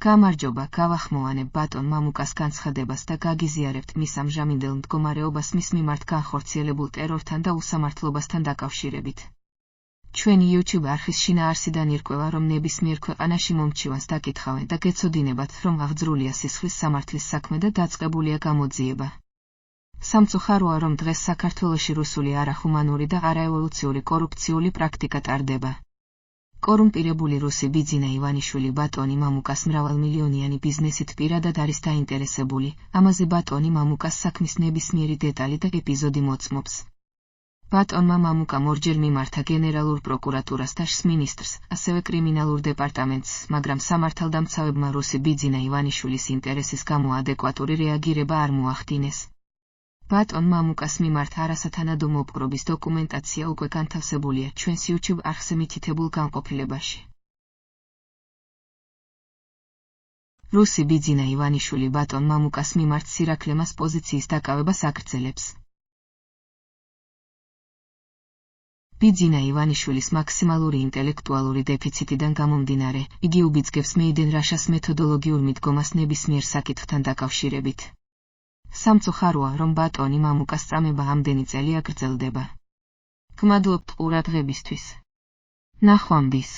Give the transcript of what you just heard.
გამარჯობა, გავახმოვანებ ბატონ მამუკას განცხადებას და გაგიზიარებთ მის ამჟამინდელ მდგომარეობას მის მიმართ განხორციელებულ ტერორთან და უსამართლობასთან დაკავშირებით. ჩვენი YouTube არხის შინაარსიდან ირკვევა, რომ ნებისმიერ ქვეყანაში მომჩივანს დაკითხავენ და გეცოდინებათ, რომ აღძრულია სისხლის სამართლის საქმე და დაწყებულია გამოძიება. სამწუხაროა, რომ დღეს საქართველოში რუსული არახუმანური და არაევოლუციური კორუფციული პრაქტიკა ტარდება. კორუმპირებული რუსი ბიძინა ივანიშვილი ბატონი მამუკას მრავალმილიონიანი ბიზნესით პირადად არის დაინტერესებული, ამაზე ბატონი მამუკას საქმის ნებისმიერი დეტალი და ეპიზოდი მოწმობს. ბატონმა მამუკამ ორჯერ მიმართა გენერალურ პროკურატურას და შს მინისტრს, ასევე კრიმინალურ დეპარტამენტს, მაგრამ სამართალდამცავებმა რუსი ბიძინა ივანიშვილის ინტერესის გამო ადეკვატური რეაგირება არ მოახდინეს. ბატონ მამუკას მიმართ არასათანადო მოპყრობის დოკუმენტაცია უკვე განთავსებულია ჩვენს YouTube არხზე მითითებულ განყოფილებაში. რუსი ბიძინა ივანიშვილი ბატონ მამუკას მიმართ სირაქლემას პოზიციის დაკავებას აგრძელებს. ბიძინა ივანიშვილის მაქსიმალური ინტელექტუალური დეფიციტიდან გამომდინარე, იგი უბიძგებს მეიდენ რაშას მეთოდოლოგიურ მიდგომას ნებისმიერ საკითხთან დაკავშირებით. სამწუხაროა, რომ ბატონი მამუკას წამება ამდენი წელი აგრძელდება. გმადლობთ ყურადღებისთვის. ნახვამდის.